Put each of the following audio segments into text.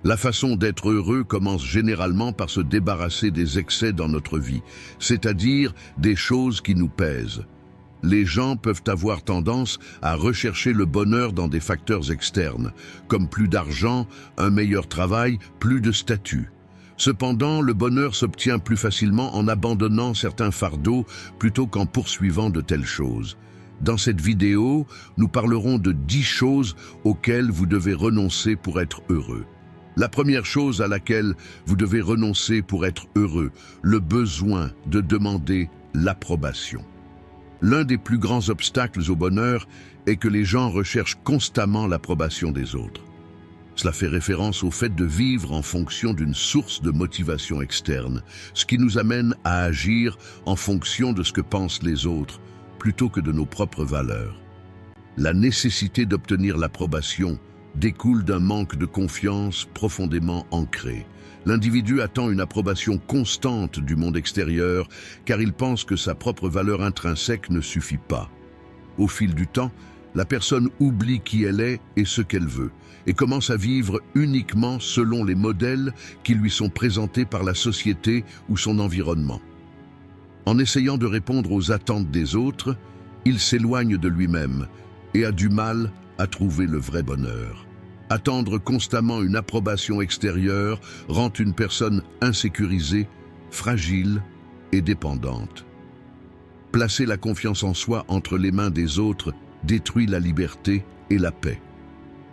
La façon d'être heureux commence généralement par se débarrasser des excès dans notre vie, c'est-à-dire des choses qui nous pèsent. Les gens peuvent avoir tendance à rechercher le bonheur dans des facteurs externes, comme plus d'argent, un meilleur travail, plus de statut. Cependant, le bonheur s'obtient plus facilement en abandonnant certains fardeaux plutôt qu'en poursuivant de telles choses. Dans cette vidéo, nous parlerons de 10 choses auxquelles vous devez renoncer pour être heureux. La première chose à laquelle vous devez renoncer pour être heureux, le besoin de demander l'approbation. L'un des plus grands obstacles au bonheur est que les gens recherchent constamment l'approbation des autres. Cela fait référence au fait de vivre en fonction d'une source de motivation externe, ce qui nous amène à agir en fonction de ce que pensent les autres, plutôt que de nos propres valeurs. La nécessité d'obtenir l'approbation découle d'un manque de confiance profondément ancré. L'individu attend une approbation constante du monde extérieur car il pense que sa propre valeur intrinsèque ne suffit pas. Au fil du temps, la personne oublie qui elle est et ce qu'elle veut et commence à vivre uniquement selon les modèles qui lui sont présentés par la société ou son environnement. En essayant de répondre aux attentes des autres, il s'éloigne de lui-même et a du mal à trouver le vrai bonheur. Attendre constamment une approbation extérieure rend une personne insécurisée, fragile et dépendante. Placer la confiance en soi entre les mains des autres détruit la liberté et la paix.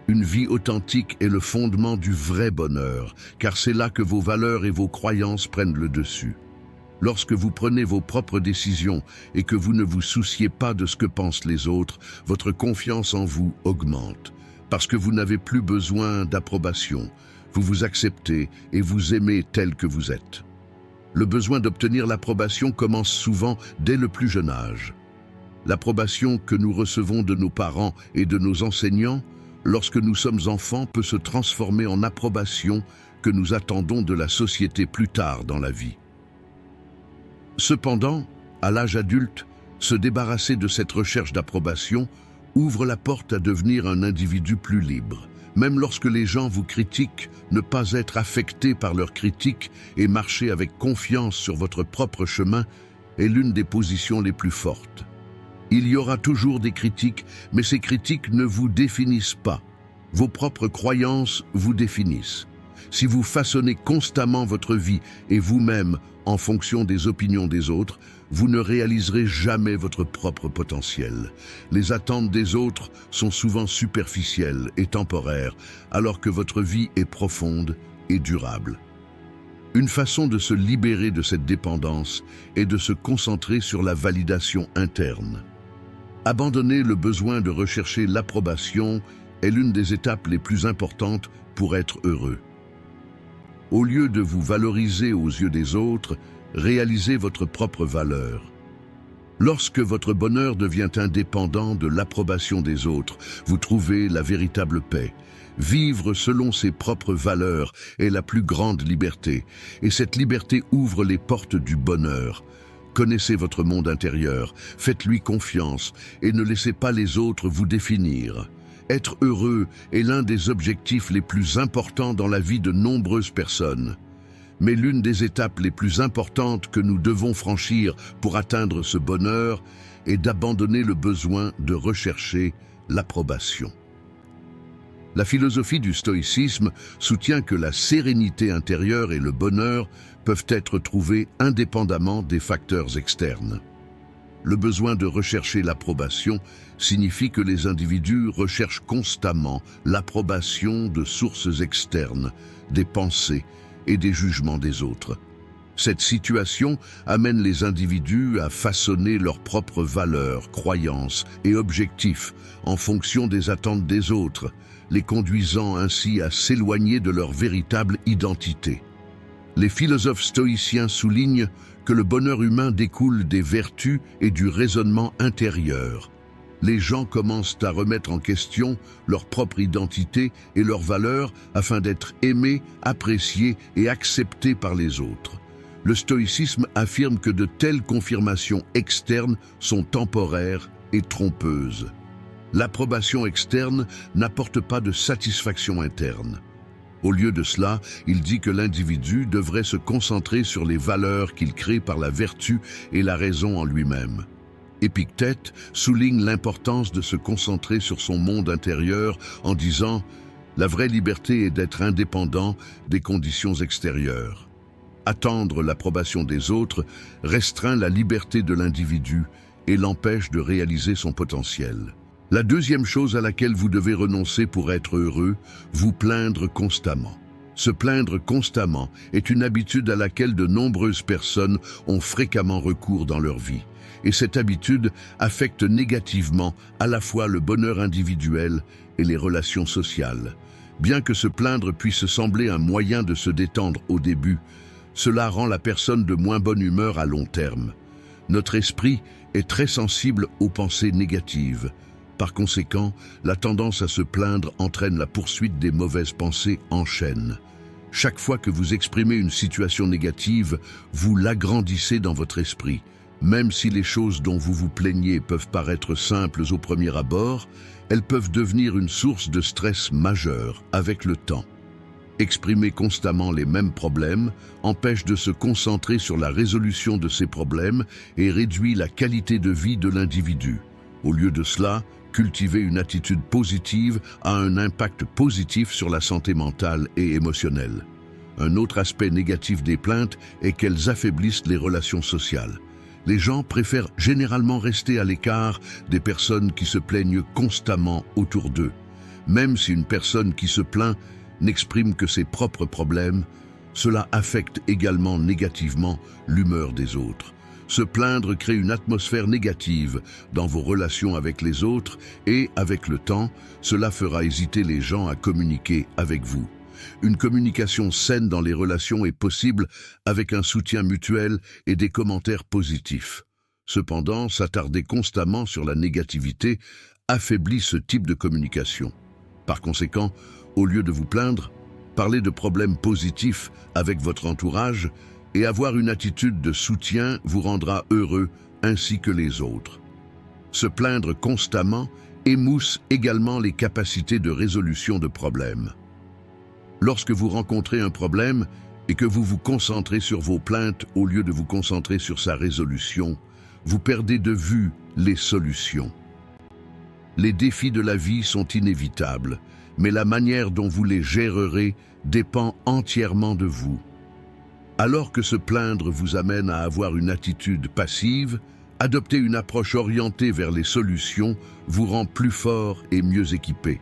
Une vie authentique est le fondement du vrai bonheur, car c'est là que vos valeurs et vos croyances prennent le dessus. Lorsque vous prenez vos propres décisions et que vous ne vous souciez pas de ce que pensent les autres, votre confiance en vous augmente. Parce que vous n'avez plus besoin d'approbation, vous vous acceptez et vous aimez tel que vous êtes. Le besoin d'obtenir l'approbation commence souvent dès le plus jeune âge. L'approbation que nous recevons de nos parents et de nos enseignants, lorsque nous sommes enfants, peut se transformer en approbation que nous attendons de la société plus tard dans la vie. Cependant, à l'âge adulte, se débarrasser de cette recherche d'approbation ouvre la porte à devenir un individu plus libre. Même lorsque les gens vous critiquent, ne pas être affecté par leurs critiques et marcher avec confiance sur votre propre chemin est l'une des positions les plus fortes. Il y aura toujours des critiques, mais ces critiques ne vous définissent pas. Vos propres croyances vous définissent. Si vous façonnez constamment votre vie et vous-même en fonction des opinions des autres, vous ne réaliserez jamais votre propre potentiel. Les attentes des autres sont souvent superficielles et temporaires, alors que votre vie est profonde et durable. Une façon de se libérer de cette dépendance est de se concentrer sur la validation interne. Abandonner le besoin de rechercher l'approbation est l'une des étapes les plus importantes pour être heureux. Au lieu de vous valoriser aux yeux des autres, réalisez votre propre valeur. Lorsque votre bonheur devient indépendant de l'approbation des autres, vous trouvez la véritable paix. Vivre selon ses propres valeurs est la plus grande liberté, et cette liberté ouvre les portes du bonheur. Connaissez votre monde intérieur, faites-lui confiance et ne laissez pas les autres vous définir. Être heureux est l'un des objectifs les plus importants dans la vie de nombreuses personnes. Mais l'une des étapes les plus importantes que nous devons franchir pour atteindre ce bonheur est d'abandonner le besoin de rechercher l'approbation. La philosophie du stoïcisme soutient que la sérénité intérieure et le bonheur peuvent être trouvés indépendamment des facteurs externes. Le besoin de rechercher l'approbation signifie que les individus recherchent constamment l'approbation de sources externes, des pensées et des jugements des autres. Cette situation amène les individus à façonner leurs propres valeurs, croyances et objectifs en fonction des attentes des autres, les conduisant ainsi à s'éloigner de leur véritable identité. Les philosophes stoïciens soulignent que le bonheur humain découle des vertus et du raisonnement intérieur. Les gens commencent à remettre en question leur propre identité et leurs valeurs afin d'être aimés, appréciés et acceptés par les autres. Le stoïcisme affirme que de telles confirmations externes sont temporaires et trompeuses. L'approbation externe n'apporte pas de satisfaction interne. Au lieu de cela, il dit que l'individu devrait se concentrer sur les valeurs qu'il crée par la vertu et la raison en lui-même. Épictète souligne l'importance de se concentrer sur son monde intérieur en disant « La vraie liberté est d'être indépendant des conditions extérieures ». Attendre l'approbation des autres restreint la liberté de l'individu et l'empêche de réaliser son potentiel. La deuxième chose à laquelle vous devez renoncer pour être heureux, vous plaindre constamment. Se plaindre constamment est une habitude à laquelle de nombreuses personnes ont fréquemment recours dans leur vie. Et cette habitude affecte négativement à la fois le bonheur individuel et les relations sociales. Bien que se plaindre puisse sembler un moyen de se détendre au début, cela rend la personne de moins bonne humeur à long terme. Notre esprit est très sensible aux pensées négatives. Par conséquent, la tendance à se plaindre entraîne la poursuite des mauvaises pensées en chaîne. Chaque fois que vous exprimez une situation négative, vous l'agrandissez dans votre esprit. Même si les choses dont vous vous plaignez peuvent paraître simples au premier abord, elles peuvent devenir une source de stress majeur avec le temps. Exprimer constamment les mêmes problèmes empêche de se concentrer sur la résolution de ces problèmes et réduit la qualité de vie de l'individu. Au lieu de cela, cultiver une attitude positive a un impact positif sur la santé mentale et émotionnelle. Un autre aspect négatif des plaintes est qu'elles affaiblissent les relations sociales. Les gens préfèrent généralement rester à l'écart des personnes qui se plaignent constamment autour d'eux. Même si une personne qui se plaint n'exprime que ses propres problèmes, cela affecte également négativement l'humeur des autres. Se plaindre crée une atmosphère négative dans vos relations avec les autres et, avec le temps, cela fera hésiter les gens à communiquer avec vous. Une communication saine dans les relations est possible avec un soutien mutuel et des commentaires positifs. Cependant, s'attarder constamment sur la négativité affaiblit ce type de communication. Par conséquent, au lieu de vous plaindre, parlez de problèmes positifs avec votre entourage et avoir une attitude de soutien vous rendra heureux ainsi que les autres. Se plaindre constamment émousse également les capacités de résolution de problèmes. Lorsque vous rencontrez un problème et que vous vous concentrez sur vos plaintes au lieu de vous concentrer sur sa résolution, vous perdez de vue les solutions. Les défis de la vie sont inévitables, mais la manière dont vous les gérerez dépend entièrement de vous. Alors que se plaindre vous amène à avoir une attitude passive, adopter une approche orientée vers les solutions vous rend plus fort et mieux équipé.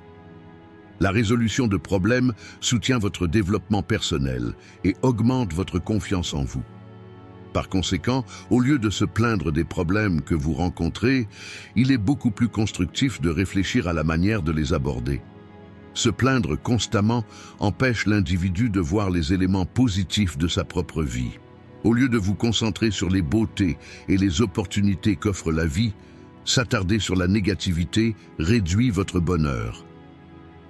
La résolution de problèmes soutient votre développement personnel et augmente votre confiance en vous. Par conséquent, au lieu de se plaindre des problèmes que vous rencontrez, il est beaucoup plus constructif de réfléchir à la manière de les aborder. Se plaindre constamment empêche l'individu de voir les éléments positifs de sa propre vie. Au lieu de vous concentrer sur les beautés et les opportunités qu'offre la vie, s'attarder sur la négativité réduit votre bonheur.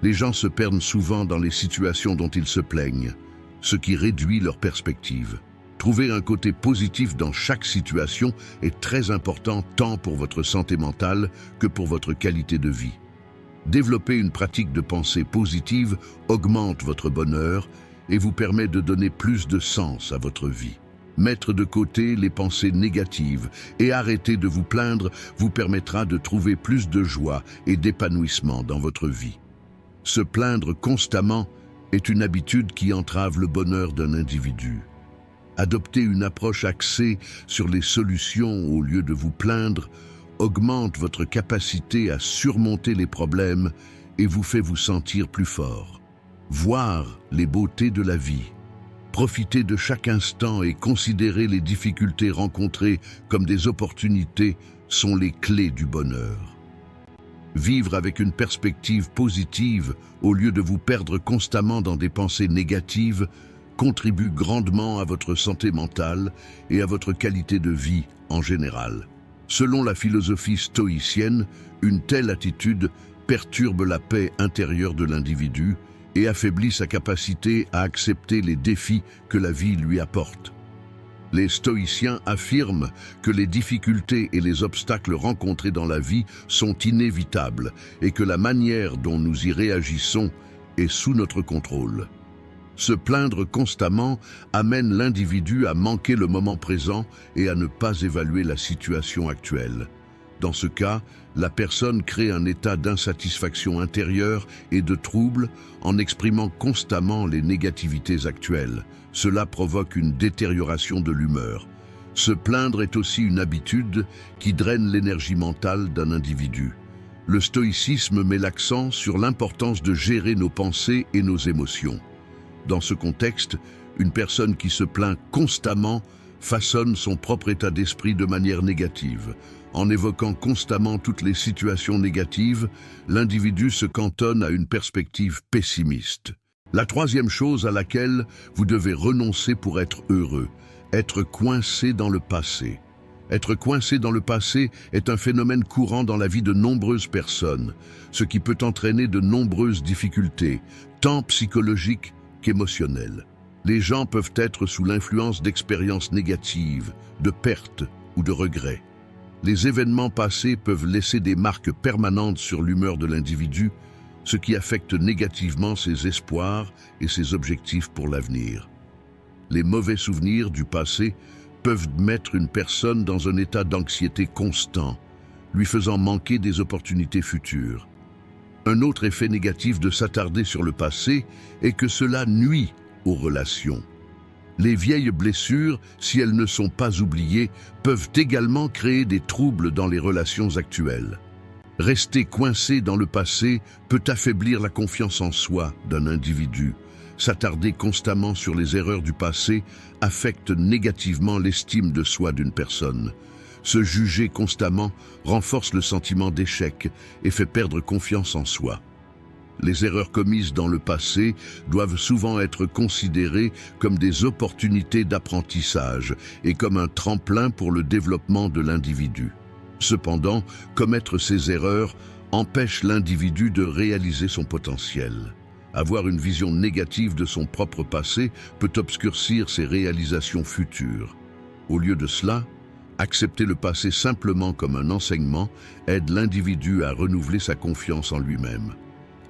Les gens se perdent souvent dans les situations dont ils se plaignent, ce qui réduit leur perspective. Trouver un côté positif dans chaque situation est très important tant pour votre santé mentale que pour votre qualité de vie. Développer une pratique de pensée positive augmente votre bonheur et vous permet de donner plus de sens à votre vie. Mettre de côté les pensées négatives et arrêter de vous plaindre vous permettra de trouver plus de joie et d'épanouissement dans votre vie. Se plaindre constamment est une habitude qui entrave le bonheur d'un individu. Adopter une approche axée sur les solutions au lieu de vous plaindre augmente votre capacité à surmonter les problèmes et vous fait vous sentir plus fort. Voir les beautés de la vie. Profiter de chaque instant et considérer les difficultés rencontrées comme des opportunités sont les clés du bonheur. Vivre avec une perspective positive au lieu de vous perdre constamment dans des pensées négatives contribue grandement à votre santé mentale et à votre qualité de vie en général. Selon la philosophie stoïcienne, une telle attitude perturbe la paix intérieure de l'individu et affaiblit sa capacité à accepter les défis que la vie lui apporte. Les stoïciens affirment que les difficultés et les obstacles rencontrés dans la vie sont inévitables et que la manière dont nous y réagissons est sous notre contrôle. Se plaindre constamment amène l'individu à manquer le moment présent et à ne pas évaluer la situation actuelle. Dans ce cas, la personne crée un état d'insatisfaction intérieure et de trouble en exprimant constamment les négativités actuelles. Cela provoque une détérioration de l'humeur. Se plaindre est aussi une habitude qui draine l'énergie mentale d'un individu. Le stoïcisme met l'accent sur l'importance de gérer nos pensées et nos émotions. Dans ce contexte, une personne qui se plaint constamment façonne son propre état d'esprit de manière négative. En évoquant constamment toutes les situations négatives, l'individu se cantonne à une perspective pessimiste. La troisième chose à laquelle vous devez renoncer pour être heureux, être coincé dans le passé. Être coincé dans le passé est un phénomène courant dans la vie de nombreuses personnes, ce qui peut entraîner de nombreuses difficultés, tant psychologiques qu'émotionnelles. Les gens peuvent être sous l'influence d'expériences négatives, de pertes ou de regrets. Les événements passés peuvent laisser des marques permanentes sur l'humeur de l'individu, ce qui affecte négativement ses espoirs et ses objectifs pour l'avenir. Les mauvais souvenirs du passé peuvent mettre une personne dans un état d'anxiété constant, lui faisant manquer des opportunités futures. Un autre effet négatif de s'attarder sur le passé est que cela nuit aux relations. Les vieilles blessures, si elles ne sont pas oubliées, peuvent également créer des troubles dans les relations actuelles. Rester coincé dans le passé peut affaiblir la confiance en soi d'un individu. S'attarder constamment sur les erreurs du passé affecte négativement l'estime de soi d'une personne. Se juger constamment renforce le sentiment d'échec et fait perdre confiance en soi. Les erreurs commises dans le passé doivent souvent être considérées comme des opportunités d'apprentissage et comme un tremplin pour le développement de l'individu. Cependant, commettre ces erreurs empêche l'individu de réaliser son potentiel. Avoir une vision négative de son propre passé peut obscurcir ses réalisations futures. Au lieu de cela, accepter le passé simplement comme un enseignement aide l'individu à renouveler sa confiance en lui-même.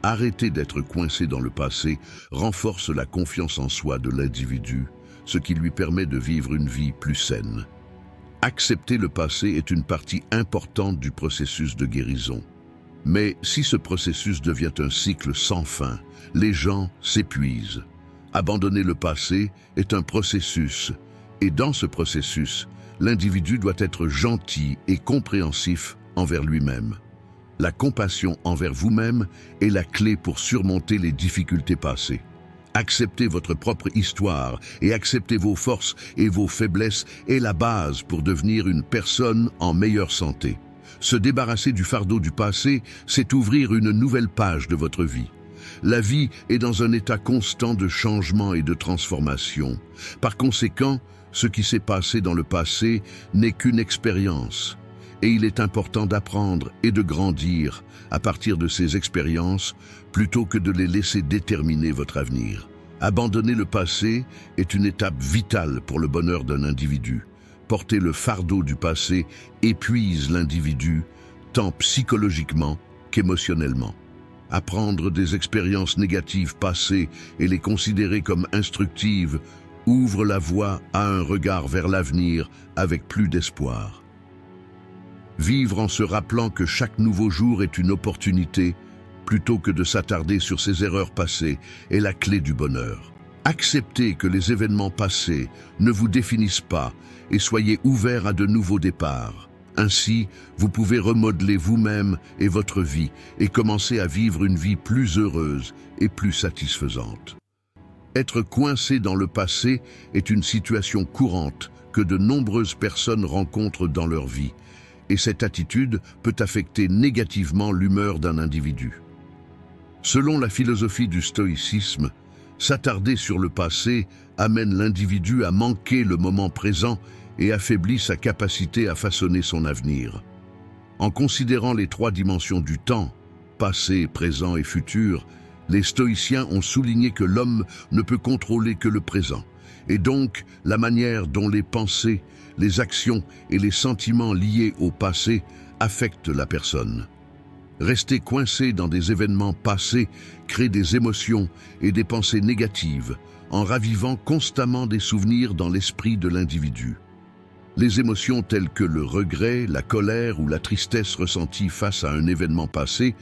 Arrêter d'être coincé dans le passé renforce la confiance en soi de l'individu, ce qui lui permet de vivre une vie plus saine. Accepter le passé est une partie importante du processus de guérison. Mais si ce processus devient un cycle sans fin, les gens s'épuisent. Abandonner le passé est un processus, et dans ce processus, l'individu doit être gentil et compréhensif envers lui-même. La compassion envers vous-même est la clé pour surmonter les difficultés passées. Accepter votre propre histoire et accepter vos forces et vos faiblesses est la base pour devenir une personne en meilleure santé. Se débarrasser du fardeau du passé, c'est ouvrir une nouvelle page de votre vie. La vie est dans un état constant de changement et de transformation. Par conséquent, ce qui s'est passé dans le passé n'est qu'une expérience. Et il est important d'apprendre et de grandir à partir de ces expériences plutôt que de les laisser déterminer votre avenir. Abandonner le passé est une étape vitale pour le bonheur d'un individu. Porter le fardeau du passé épuise l'individu, tant psychologiquement qu'émotionnellement. Apprendre des expériences négatives passées et les considérer comme instructives ouvre la voie à un regard vers l'avenir avec plus d'espoir. Vivre en se rappelant que chaque nouveau jour est une opportunité, plutôt que de s'attarder sur ses erreurs passées, est la clé du bonheur. Acceptez que les événements passés ne vous définissent pas et soyez ouverts à de nouveaux départs. Ainsi, vous pouvez remodeler vous-même et votre vie et commencer à vivre une vie plus heureuse et plus satisfaisante. Être coincé dans le passé est une situation courante que de nombreuses personnes rencontrent dans leur vie, et cette attitude peut affecter négativement l'humeur d'un individu. Selon la philosophie du stoïcisme, s'attarder sur le passé amène l'individu à manquer le moment présent et affaiblit sa capacité à façonner son avenir. En considérant les trois dimensions du temps, passé, présent et futur, les stoïciens ont souligné que l'homme ne peut contrôler que le présent, et donc la manière dont les pensées, les actions et les sentiments liés au passé affectent la personne. Rester coincé dans des événements passés crée des émotions et des pensées négatives, en ravivant constamment des souvenirs dans l'esprit de l'individu. Les émotions telles que le regret, la colère ou la tristesse ressentie face à un événement passé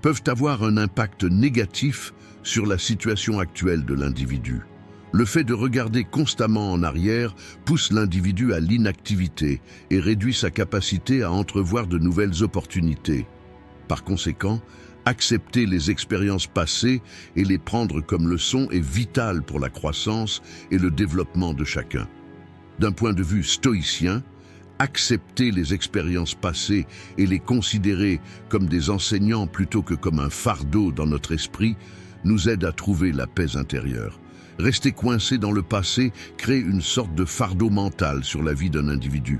peuvent avoir un impact négatif sur la situation actuelle de l'individu. Le fait de regarder constamment en arrière pousse l'individu à l'inactivité et réduit sa capacité à entrevoir de nouvelles opportunités. Par conséquent, accepter les expériences passées et les prendre comme leçons est vital pour la croissance et le développement de chacun. D'un point de vue stoïcien, accepter les expériences passées et les considérer comme des enseignants plutôt que comme un fardeau dans notre esprit nous aide à trouver la paix intérieure. Rester coincé dans le passé crée une sorte de fardeau mental sur la vie d'un individu.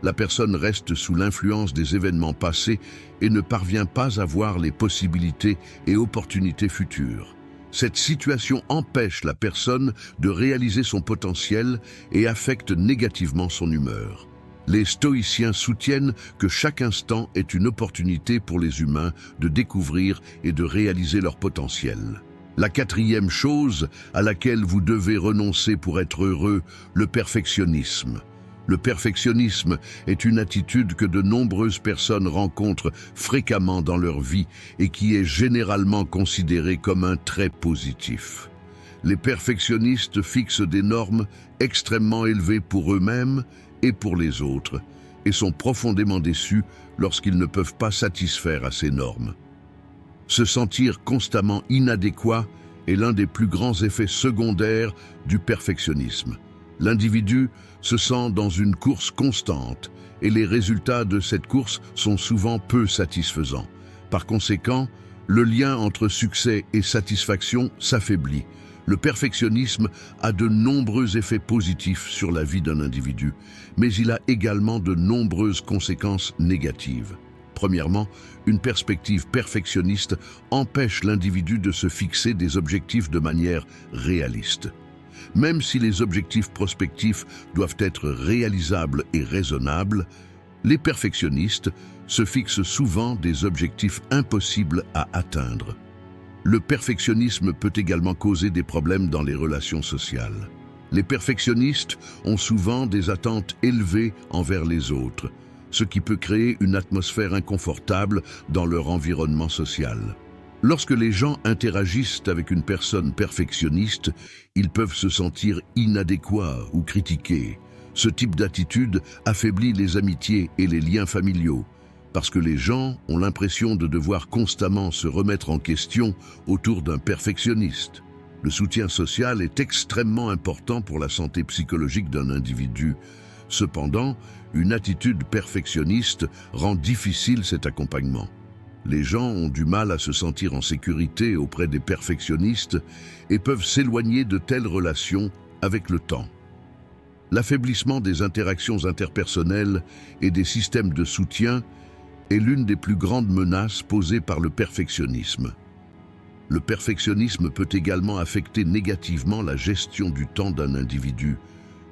La personne reste sous l'influence des événements passés et ne parvient pas à voir les possibilités et opportunités futures. Cette situation empêche la personne de réaliser son potentiel et affecte négativement son humeur. Les stoïciens soutiennent que chaque instant est une opportunité pour les humains de découvrir et de réaliser leur potentiel. La quatrième chose à laquelle vous devez renoncer pour être heureux, le perfectionnisme. Le perfectionnisme est une attitude que de nombreuses personnes rencontrent fréquemment dans leur vie et qui est généralement considérée comme un trait positif. Les perfectionnistes fixent des normes extrêmement élevées pour eux-mêmes et pour les autres et sont profondément déçus lorsqu'ils ne peuvent pas satisfaire à ces normes. Se sentir constamment inadéquat est l'un des plus grands effets secondaires du perfectionnisme. L'individu se sent dans une course constante et les résultats de cette course sont souvent peu satisfaisants. Par conséquent, le lien entre succès et satisfaction s'affaiblit. Le perfectionnisme a de nombreux effets positifs sur la vie d'un individu, mais il a également de nombreuses conséquences négatives. Premièrement, une perspective perfectionniste empêche l'individu de se fixer des objectifs de manière réaliste. Même si les objectifs prospectifs doivent être réalisables et raisonnables, les perfectionnistes se fixent souvent des objectifs impossibles à atteindre. Le perfectionnisme peut également causer des problèmes dans les relations sociales. Les perfectionnistes ont souvent des attentes élevées envers les autres, ce qui peut créer une atmosphère inconfortable dans leur environnement social. Lorsque les gens interagissent avec une personne perfectionniste, ils peuvent se sentir inadéquats ou critiqués. Ce type d'attitude affaiblit les amitiés et les liens familiaux, parce que les gens ont l'impression de devoir constamment se remettre en question autour d'un perfectionniste. Le soutien social est extrêmement important pour la santé psychologique d'un individu. Cependant, une attitude perfectionniste rend difficile cet accompagnement. Les gens ont du mal à se sentir en sécurité auprès des perfectionnistes et peuvent s'éloigner de telles relations avec le temps. L'affaiblissement des interactions interpersonnelles et des systèmes de soutien est l'une des plus grandes menaces posées par le perfectionnisme. Le perfectionnisme peut également affecter négativement la gestion du temps d'un individu.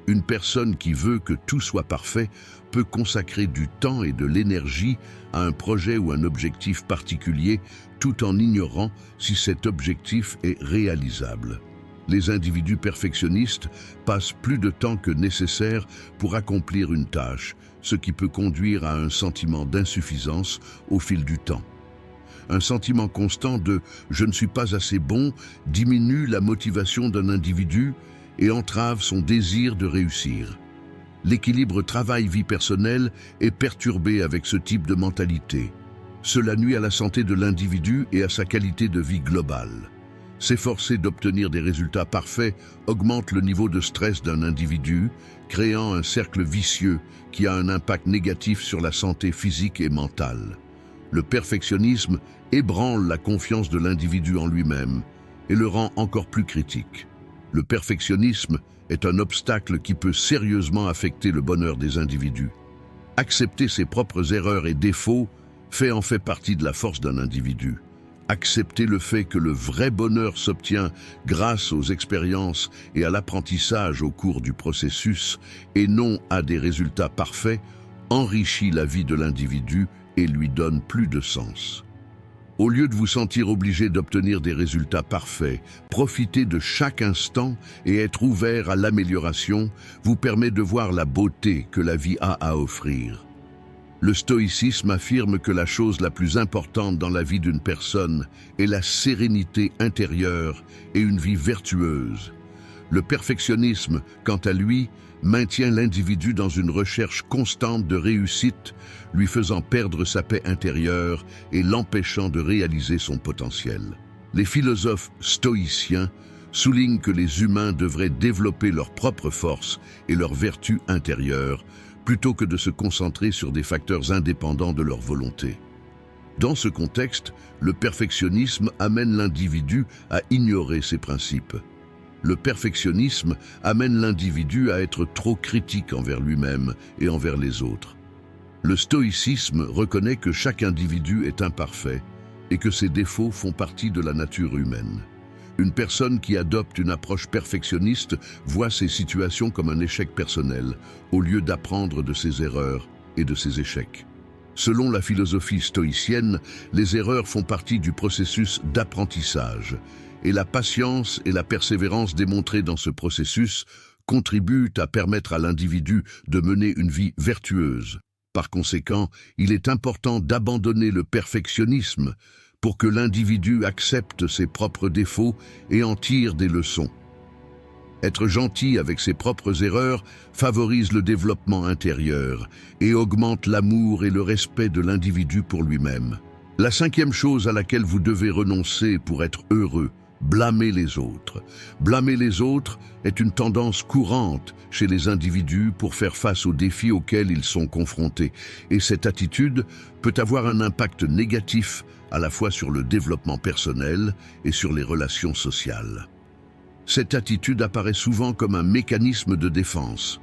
Une personne qui veut que tout soit parfait peut consacrer du temps et de l'énergie à un projet ou un objectif particulier tout en ignorant si cet objectif est réalisable. Les individus perfectionnistes passent plus de temps que nécessaire pour accomplir une tâche, ce qui peut conduire à un sentiment d'insuffisance au fil du temps. Un sentiment constant de « je ne suis pas assez bon » diminue la motivation d'un individu et entrave son désir de réussir. L'équilibre travail-vie personnelle est perturbé avec ce type de mentalité. Cela nuit à la santé de l'individu et à sa qualité de vie globale. S'efforcer d'obtenir des résultats parfaits augmente le niveau de stress d'un individu, créant un cercle vicieux qui a un impact négatif sur la santé physique et mentale. Le perfectionnisme ébranle la confiance de l'individu en lui-même et le rend encore plus critique. Le perfectionnisme est un obstacle qui peut sérieusement affecter le bonheur des individus. Accepter ses propres erreurs et défauts fait partie de la force d'un individu. Accepter le fait que le vrai bonheur s'obtient grâce aux expériences et à l'apprentissage au cours du processus et non à des résultats parfaits enrichit la vie de l'individu et lui donne plus de sens. Au lieu de vous sentir obligé d'obtenir des résultats parfaits, profiter de chaque instant et être ouvert à l'amélioration vous permet de voir la beauté que la vie a à offrir. Le stoïcisme affirme que la chose la plus importante dans la vie d'une personne est la sérénité intérieure et une vie vertueuse. Le perfectionnisme, quant à lui, maintient l'individu dans une recherche constante de réussite, lui faisant perdre sa paix intérieure et l'empêchant de réaliser son potentiel. Les philosophes stoïciens soulignent que les humains devraient développer leurs propres forces et leurs vertus intérieures, plutôt que de se concentrer sur des facteurs indépendants de leur volonté. Dans ce contexte, le perfectionnisme amène l'individu à ignorer ses principes. Le perfectionnisme amène l'individu à être trop critique envers lui-même et envers les autres. Le stoïcisme reconnaît que chaque individu est imparfait et que ses défauts font partie de la nature humaine. Une personne qui adopte une approche perfectionniste voit ces situations comme un échec personnel, au lieu d'apprendre de ses erreurs et de ses échecs. Selon la philosophie stoïcienne, les erreurs font partie du processus d'apprentissage, et la patience et la persévérance démontrées dans ce processus contribuent à permettre à l'individu de mener une vie vertueuse. Par conséquent, il est important d'abandonner le perfectionnisme pour que l'individu accepte ses propres défauts et en tire des leçons. Être gentil avec ses propres erreurs favorise le développement intérieur et augmente l'amour et le respect de l'individu pour lui-même. La cinquième chose à laquelle vous devez renoncer pour être heureux: blâmer les autres. Blâmer les autres est une tendance courante chez les individus pour faire face aux défis auxquels ils sont confrontés, et cette attitude peut avoir un impact négatif à la fois sur le développement personnel et sur les relations sociales. Cette attitude apparaît souvent comme un mécanisme de défense.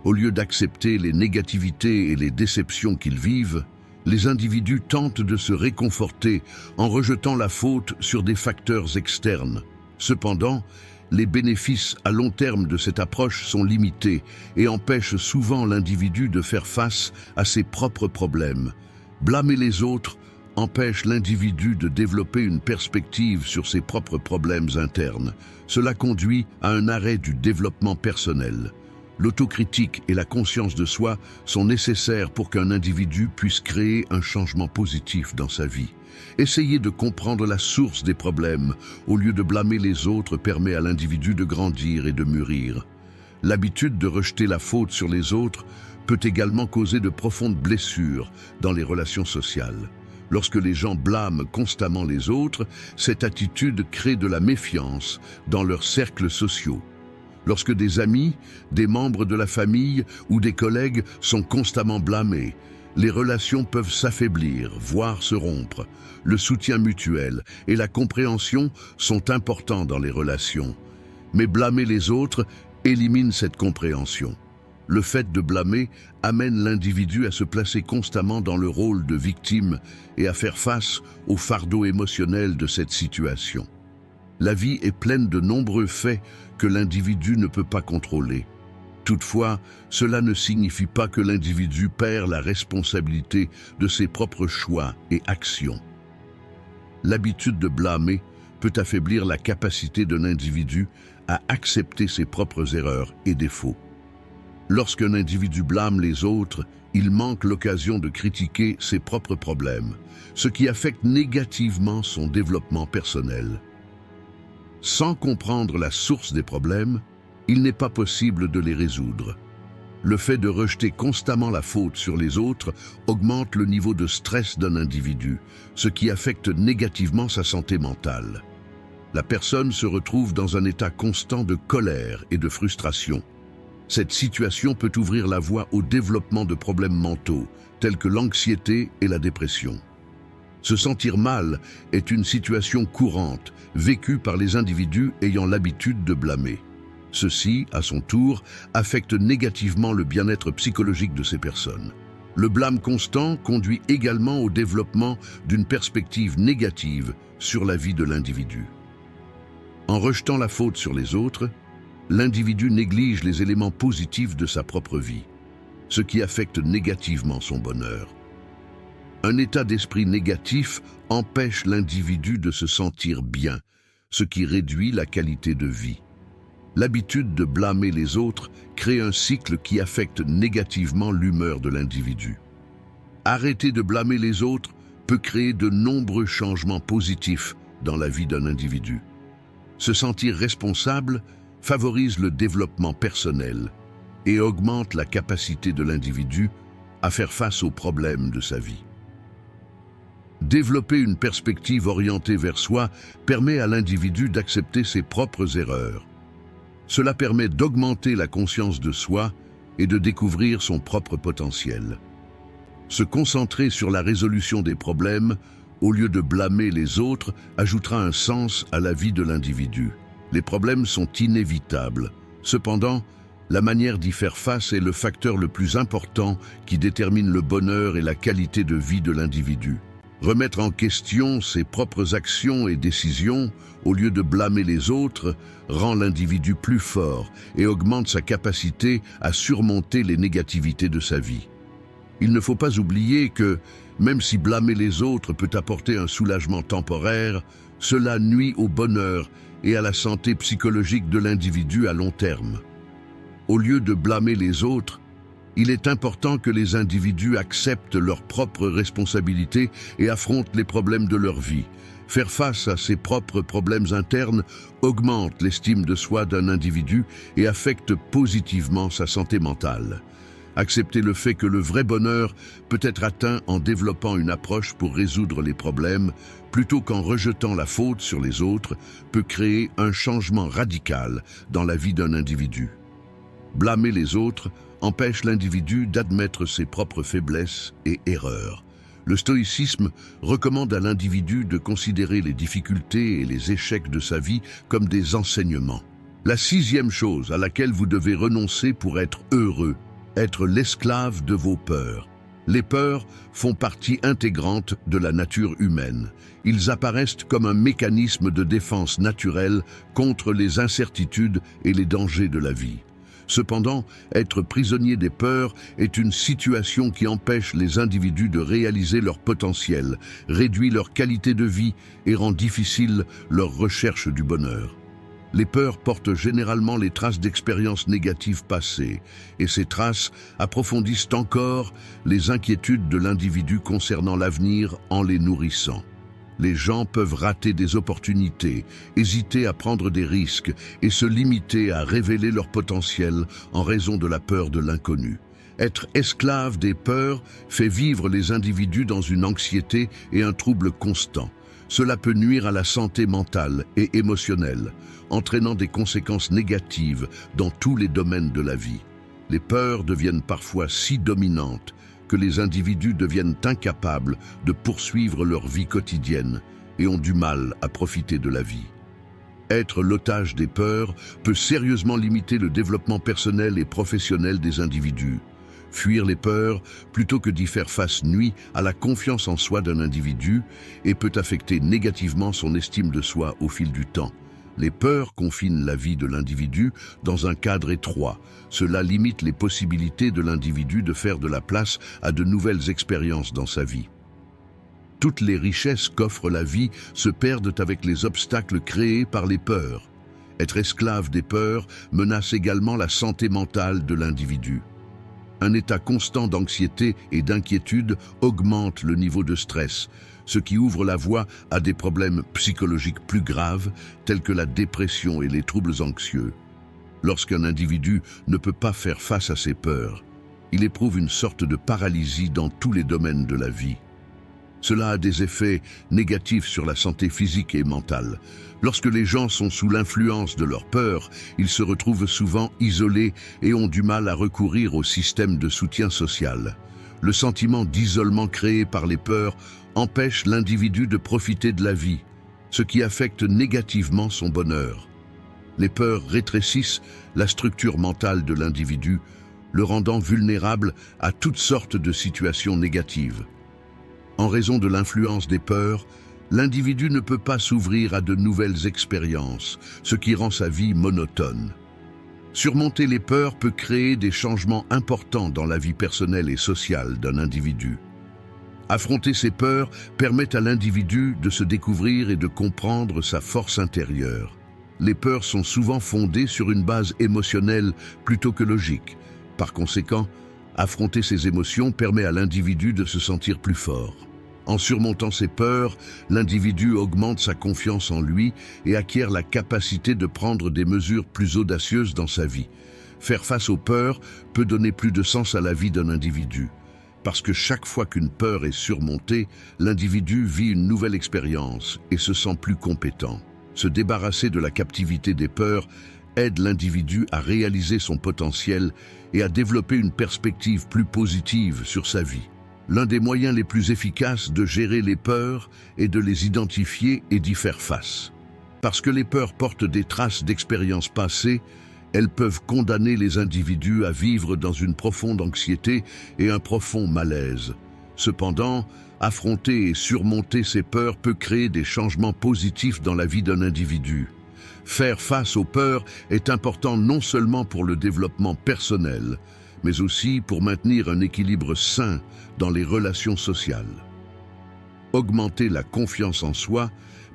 Au lieu d'accepter les négativités et les déceptions qu'ils vivent, les individus tentent de se réconforter en rejetant la faute sur des facteurs externes. Cependant, les bénéfices à long terme de cette approche sont limités et empêchent souvent l'individu de faire face à ses propres problèmes. Blâmer les autres empêche l'individu de développer une perspective sur ses propres problèmes internes. Cela conduit à un arrêt du développement personnel. L'autocritique et la conscience de soi sont nécessaires pour qu'un individu puisse créer un changement positif dans sa vie. Essayer de comprendre la source des problèmes au lieu de blâmer les autres permet à l'individu de grandir et de mûrir. L'habitude de rejeter la faute sur les autres peut également causer de profondes blessures dans les relations sociales. Lorsque les gens blâment constamment les autres, cette attitude crée de la méfiance dans leurs cercles sociaux. Lorsque des amis, des membres de la famille ou des collègues sont constamment blâmés, les relations peuvent s'affaiblir, voire se rompre. Le soutien mutuel et la compréhension sont importants dans les relations. Mais blâmer les autres élimine cette compréhension. Le fait de blâmer amène l'individu à se placer constamment dans le rôle de victime et à faire face au fardeau émotionnel de cette situation. La vie est pleine de nombreux faits que l'individu ne peut pas contrôler. Toutefois, cela ne signifie pas que l'individu perd la responsabilité de ses propres choix et actions. L'habitude de blâmer peut affaiblir la capacité d'un individu à accepter ses propres erreurs et défauts. Lorsqu'un individu blâme les autres, il manque l'occasion de critiquer ses propres problèmes, ce qui affecte négativement son développement personnel. Sans comprendre la source des problèmes, il n'est pas possible de les résoudre. Le fait de rejeter constamment la faute sur les autres augmente le niveau de stress d'un individu, ce qui affecte négativement sa santé mentale. La personne se retrouve dans un état constant de colère et de frustration. Cette situation peut ouvrir la voie au développement de problèmes mentaux, tels que l'anxiété et la dépression. Se sentir mal est une situation courante, vécue par les individus ayant l'habitude de blâmer. Ceci, à son tour, affecte négativement le bien-être psychologique de ces personnes. Le blâme constant conduit également au développement d'une perspective négative sur la vie de l'individu. En rejetant la faute sur les autres, l'individu néglige les éléments positifs de sa propre vie, ce qui affecte négativement son bonheur. Un état d'esprit négatif empêche l'individu de se sentir bien, ce qui réduit la qualité de vie. L'habitude de blâmer les autres crée un cycle qui affecte négativement l'humeur de l'individu. Arrêter de blâmer les autres peut créer de nombreux changements positifs dans la vie d'un individu. Se sentir responsable favorise le développement personnel et augmente la capacité de l'individu à faire face aux problèmes de sa vie. Développer une perspective orientée vers soi permet à l'individu d'accepter ses propres erreurs. Cela permet d'augmenter la conscience de soi et de découvrir son propre potentiel. Se concentrer sur la résolution des problèmes, au lieu de blâmer les autres, ajoutera un sens à la vie de l'individu. Les problèmes sont inévitables. Cependant, la manière d'y faire face est le facteur le plus important qui détermine le bonheur et la qualité de vie de l'individu. Remettre en question ses propres actions et décisions, au lieu de blâmer les autres, rend l'individu plus fort et augmente sa capacité à surmonter les négativités de sa vie. Il ne faut pas oublier que, même si blâmer les autres peut apporter un soulagement temporaire, cela nuit au bonheur et à la santé psychologique de l'individu à long terme. Au lieu de blâmer les autres, il est important que les individus acceptent leurs propres responsabilités et affrontent les problèmes de leur vie. Faire face à ses propres problèmes internes augmente l'estime de soi d'un individu et affecte positivement sa santé mentale. Accepter le fait que le vrai bonheur peut être atteint en développant une approche pour résoudre les problèmes, plutôt qu'en rejetant la faute sur les autres, peut créer un changement radical dans la vie d'un individu. Blâmer les autres empêche l'individu d'admettre ses propres faiblesses et erreurs. Le stoïcisme recommande à l'individu de considérer les difficultés et les échecs de sa vie comme des enseignements. La sixième chose à laquelle vous devez renoncer pour être heureux, être l'esclave de vos peurs. Les peurs font partie intégrante de la nature humaine. Ils apparaissent comme un mécanisme de défense naturelle contre les incertitudes et les dangers de la vie. Cependant, être prisonnier des peurs est une situation qui empêche les individus de réaliser leur potentiel, réduit leur qualité de vie et rend difficile leur recherche du bonheur. Les peurs portent généralement les traces d'expériences négatives passées, et ces traces approfondissent encore les inquiétudes de l'individu concernant l'avenir en les nourrissant. Les gens peuvent rater des opportunités, hésiter à prendre des risques et se limiter à révéler leur potentiel en raison de la peur de l'inconnu. Être esclave des peurs fait vivre les individus dans une anxiété et un trouble constant. Cela peut nuire à la santé mentale et émotionnelle, entraînant des conséquences négatives dans tous les domaines de la vie. Les peurs deviennent parfois si dominantes que les individus deviennent incapables de poursuivre leur vie quotidienne et ont du mal à profiter de la vie. Être l'otage des peurs peut sérieusement limiter le développement personnel et professionnel des individus. Fuir les peurs, plutôt que d'y faire face, nuit à la confiance en soi d'un individu et peut affecter négativement son estime de soi au fil du temps. Les peurs confinent la vie de l'individu dans un cadre étroit. Cela limite les possibilités de l'individu de faire de la place à de nouvelles expériences dans sa vie. Toutes les richesses qu'offre la vie se perdent avec les obstacles créés par les peurs. Être esclave des peurs menace également la santé mentale de l'individu. Un état constant d'anxiété et d'inquiétude augmente le niveau de stress, ce qui ouvre la voie à des problèmes psychologiques plus graves, tels que la dépression et les troubles anxieux. Lorsqu'un individu ne peut pas faire face à ses peurs, il éprouve une sorte de paralysie dans tous les domaines de la vie. Cela a des effets négatifs sur la santé physique et mentale. Lorsque les gens sont sous l'influence de leurs peurs, ils se retrouvent souvent isolés et ont du mal à recourir au système de soutien social. Le sentiment d'isolement créé par les peurs empêche l'individu de profiter de la vie, ce qui affecte négativement son bonheur. Les peurs rétrécissent la structure mentale de l'individu, le rendant vulnérable à toutes sortes de situations négatives. En raison de l'influence des peurs, l'individu ne peut pas s'ouvrir à de nouvelles expériences, ce qui rend sa vie monotone. Surmonter les peurs peut créer des changements importants dans la vie personnelle et sociale d'un individu. Affronter ses peurs permet à l'individu de se découvrir et de comprendre sa force intérieure. Les peurs sont souvent fondées sur une base émotionnelle plutôt que logique. Par conséquent, affronter ses émotions permet à l'individu de se sentir plus fort. En surmontant ses peurs, l'individu augmente sa confiance en lui et acquiert la capacité de prendre des mesures plus audacieuses dans sa vie. Faire face aux peurs peut donner plus de sens à la vie d'un individu. Parce que chaque fois qu'une peur est surmontée, l'individu vit une nouvelle expérience et se sent plus compétent. Se débarrasser de la captivité des peurs aide l'individu à réaliser son potentiel et à développer une perspective plus positive sur sa vie. L'un des moyens les plus efficaces de gérer les peurs est de les identifier et d'y faire face. Parce que les peurs portent des traces d'expériences passées, elles peuvent condamner les individus à vivre dans une profonde anxiété et un profond malaise. Cependant, affronter et surmonter ces peurs peut créer des changements positifs dans la vie d'un individu. Faire face aux peurs est important non seulement pour le développement personnel, mais aussi pour maintenir un équilibre sain dans les relations sociales. Augmenter la confiance en soi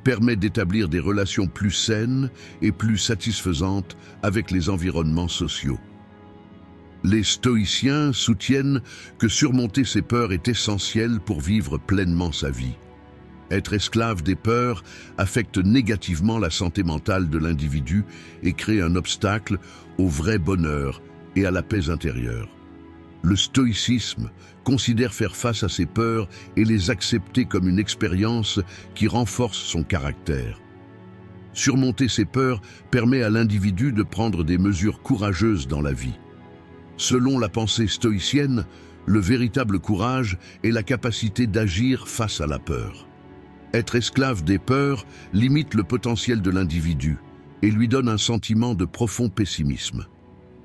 permet d'établir des relations plus saines et plus satisfaisantes avec les environnements sociaux. Les stoïciens soutiennent que surmonter ces peurs est essentiel pour vivre pleinement sa vie. Être esclave des peurs affecte négativement la santé mentale de l'individu et crée un obstacle au vrai bonheur et à la paix intérieure. Le stoïcisme considère faire face à ses peurs et les accepter comme une expérience qui renforce son caractère. Surmonter ses peurs permet à l'individu de prendre des mesures courageuses dans la vie. Selon la pensée stoïcienne, le véritable courage est la capacité d'agir face à la peur. Être esclave des peurs limite le potentiel de l'individu et lui donne un sentiment de profond pessimisme.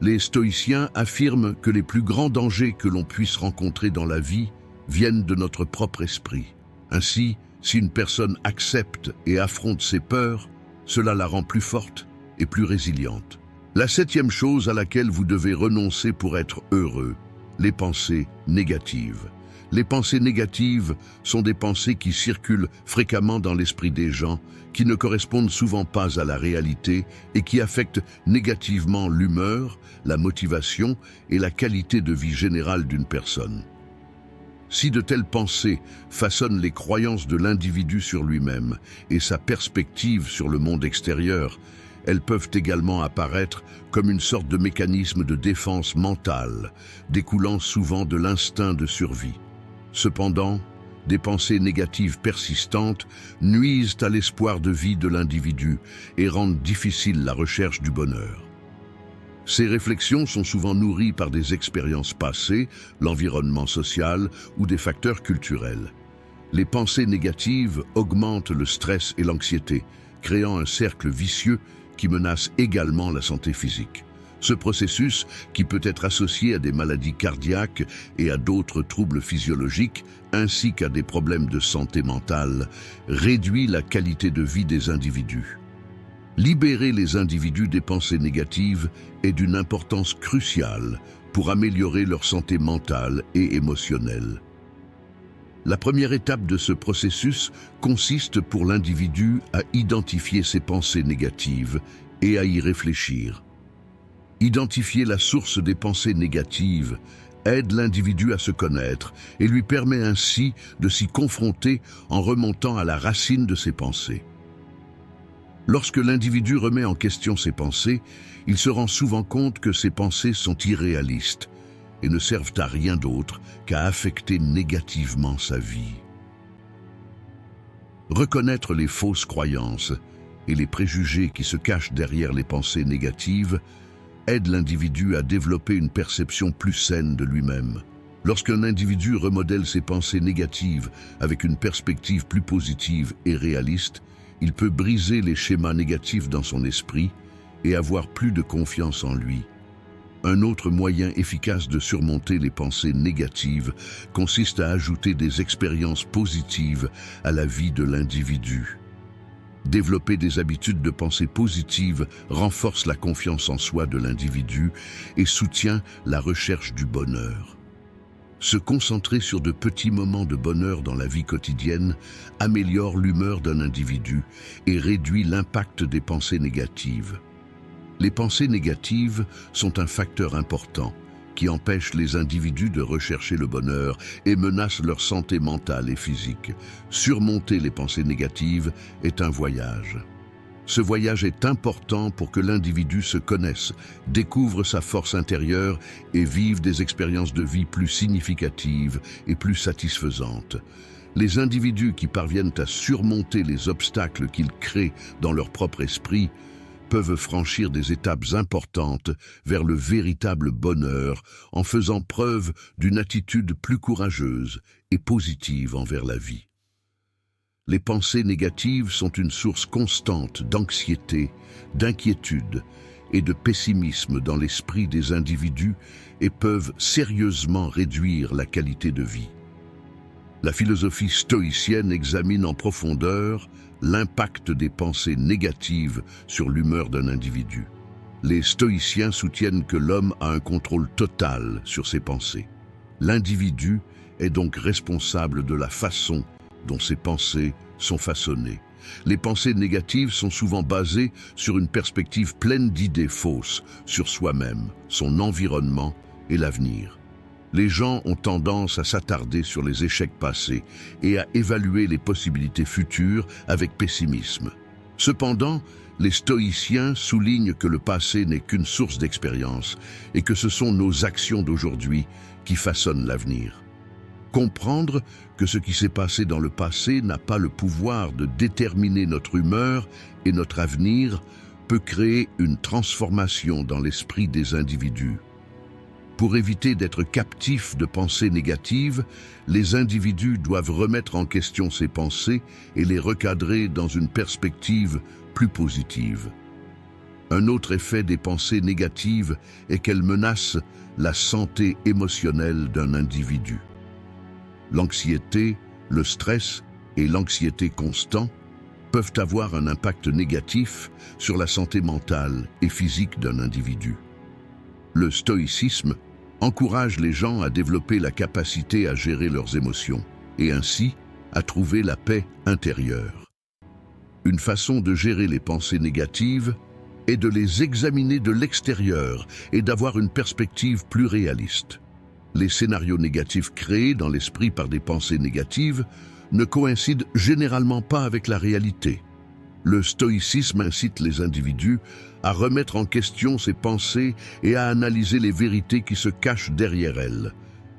Les stoïciens affirment que les plus grands dangers que l'on puisse rencontrer dans la vie viennent de notre propre esprit. Ainsi, si une personne accepte et affronte ses peurs, cela la rend plus forte et plus résiliente. La 7e chose à laquelle vous devez renoncer pour être heureux, les pensées négatives. Les pensées négatives sont des pensées qui circulent fréquemment dans l'esprit des gens, qui ne correspondent souvent pas à la réalité et qui affectent négativement l'humeur, la motivation et la qualité de vie générale d'une personne. Si de telles pensées façonnent les croyances de l'individu sur lui-même et sa perspective sur le monde extérieur, elles peuvent également apparaître comme une sorte de mécanisme de défense mentale, découlant souvent de l'instinct de survie. Cependant, des pensées négatives persistantes nuisent à l'espoir de vie de l'individu et rendent difficile la recherche du bonheur. Ces réflexions sont souvent nourries par des expériences passées, l'environnement social ou des facteurs culturels. Les pensées négatives augmentent le stress et l'anxiété, créant un cercle vicieux qui menace également la santé physique. Ce processus, qui peut être associé à des maladies cardiaques et à d'autres troubles physiologiques, ainsi qu'à des problèmes de santé mentale, réduit la qualité de vie des individus. Libérer les individus des pensées négatives est d'une importance cruciale pour améliorer leur santé mentale et émotionnelle. La première étape de ce processus consiste pour l'individu à identifier ses pensées négatives et à y réfléchir. Identifier la source des pensées négatives aide l'individu à se connaître et lui permet ainsi de s'y confronter en remontant à la racine de ses pensées. Lorsque l'individu remet en question ses pensées, il se rend souvent compte que ses pensées sont irréalistes et ne servent à rien d'autre qu'à affecter négativement sa vie. Reconnaître les fausses croyances et les préjugés qui se cachent derrière les pensées négatives aide l'individu à développer une perception plus saine de lui-même. Lorsqu'un individu remodèle ses pensées négatives avec une perspective plus positive et réaliste, il peut briser les schémas négatifs dans son esprit et avoir plus de confiance en lui. Un autre moyen efficace de surmonter les pensées négatives consiste à ajouter des expériences positives à la vie de l'individu. Développer des habitudes de pensée positives renforce la confiance en soi de l'individu et soutient la recherche du bonheur. Se concentrer sur de petits moments de bonheur dans la vie quotidienne améliore l'humeur d'un individu et réduit l'impact des pensées négatives. Les pensées négatives sont un facteur important qui empêche les individus de rechercher le bonheur et menace leur santé mentale et physique. Surmonter les pensées négatives est un voyage. Ce voyage est important pour que l'individu se connaisse, découvre sa force intérieure et vive des expériences de vie plus significatives et plus satisfaisantes. Les individus qui parviennent à surmonter les obstacles qu'ils créent dans leur propre esprit peuvent franchir des étapes importantes vers le véritable bonheur en faisant preuve d'une attitude plus courageuse et positive envers la vie. Les pensées négatives sont une source constante d'anxiété, d'inquiétude et de pessimisme dans l'esprit des individus et peuvent sérieusement réduire la qualité de vie. La philosophie stoïcienne examine en profondeur l'impact des pensées négatives sur l'humeur d'un individu. Les stoïciens soutiennent que l'homme a un contrôle total sur ses pensées. L'individu est donc responsable de la façon dont ses pensées sont façonnées. Les pensées négatives sont souvent basées sur une perspective pleine d'idées fausses sur soi-même, son environnement et l'avenir. Les gens ont tendance à s'attarder sur les échecs passés et à évaluer les possibilités futures avec pessimisme. Cependant, les stoïciens soulignent que le passé n'est qu'une source d'expérience et que ce sont nos actions d'aujourd'hui qui façonnent l'avenir. Comprendre que ce qui s'est passé dans le passé n'a pas le pouvoir de déterminer notre humeur et notre avenir peut créer une transformation dans l'esprit des individus. Pour éviter d'être captifs de pensées négatives, les individus doivent remettre en question ces pensées et les recadrer dans une perspective plus positive. Un autre effet des pensées négatives est qu'elles menacent la santé émotionnelle d'un individu. L'anxiété, le stress et l'anxiété constante peuvent avoir un impact négatif sur la santé mentale et physique d'un individu. Le stoïcisme encourage les gens à développer la capacité à gérer leurs émotions et ainsi à trouver la paix intérieure. Une façon de gérer les pensées négatives est de les examiner de l'extérieur et d'avoir une perspective plus réaliste. Les scénarios négatifs créés dans l'esprit par des pensées négatives ne coïncident généralement pas avec la réalité. Le stoïcisme incite les individus à remettre en question ces pensées et à analyser les vérités qui se cachent derrière elles.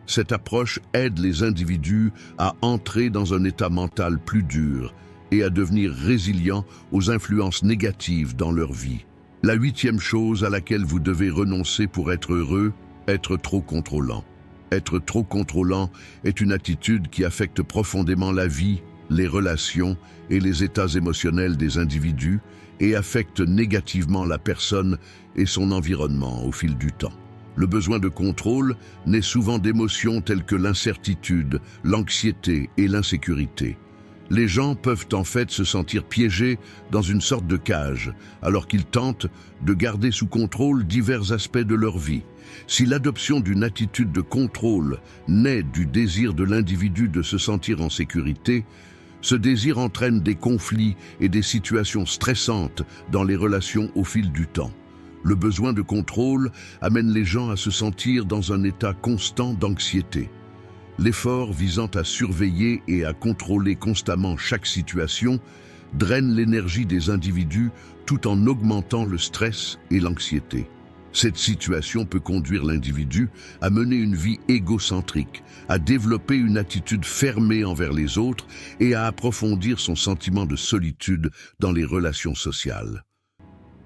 Cette approche aide les individus à entrer dans un état mental plus dur et à devenir résilients aux influences négatives dans leur vie. La 8e chose à laquelle vous devez renoncer pour être heureux, être trop contrôlant. Être trop contrôlant est une attitude qui affecte profondément la vie, les relations et les états émotionnels des individus et affecte négativement la personne et son environnement au fil du temps. Le besoin de contrôle naît souvent d'émotions telles que l'incertitude, l'anxiété et l'insécurité. Les gens peuvent en fait se sentir piégés dans une sorte de cage, alors qu'ils tentent de garder sous contrôle divers aspects de leur vie. Si l'adoption d'une attitude de contrôle naît du désir de l'individu de se sentir en sécurité, ce désir entraîne des conflits et des situations stressantes dans les relations au fil du temps. Le besoin de contrôle amène les gens à se sentir dans un état constant d'anxiété. L'effort visant à surveiller et à contrôler constamment chaque situation draine l'énergie des individus tout en augmentant le stress et l'anxiété. Cette situation peut conduire l'individu à mener une vie égocentrique, à développer une attitude fermée envers les autres et à approfondir son sentiment de solitude dans les relations sociales.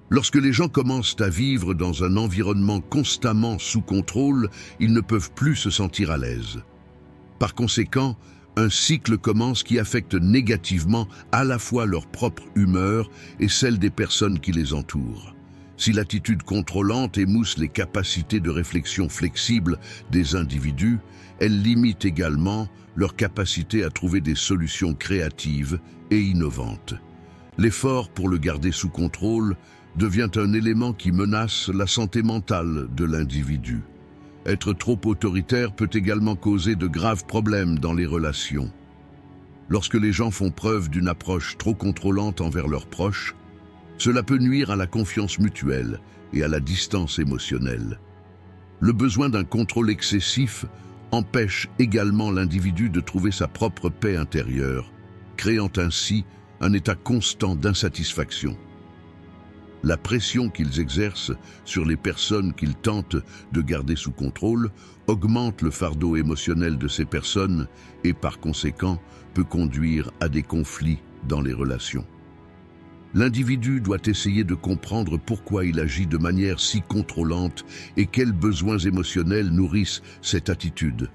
Lorsque les gens commencent à vivre dans un environnement constamment sous contrôle, ils ne peuvent plus se sentir à l'aise. Par conséquent, un cycle commence qui affecte négativement à la fois leur propre humeur et celle des personnes qui les entourent. Si l'attitude contrôlante émousse les capacités de réflexion flexibles des individus, elle limite également leur capacité à trouver des solutions créatives et innovantes. L'effort pour le garder sous contrôle devient un élément qui menace la santé mentale de l'individu. Être trop autoritaire peut également causer de graves problèmes dans les relations. Lorsque les gens font preuve d'une approche trop contrôlante envers leurs proches, cela peut nuire à la confiance mutuelle et à la distance émotionnelle. Le besoin d'un contrôle excessif empêche également l'individu de trouver sa propre paix intérieure, créant ainsi un état constant d'insatisfaction. La pression qu'ils exercent sur les personnes qu'ils tentent de garder sous contrôle augmente le fardeau émotionnel de ces personnes et par conséquent peut conduire à des conflits dans les relations. L'individu doit essayer de comprendre pourquoi il agit de manière si contrôlante et quels besoins émotionnels nourrissent cette attitude.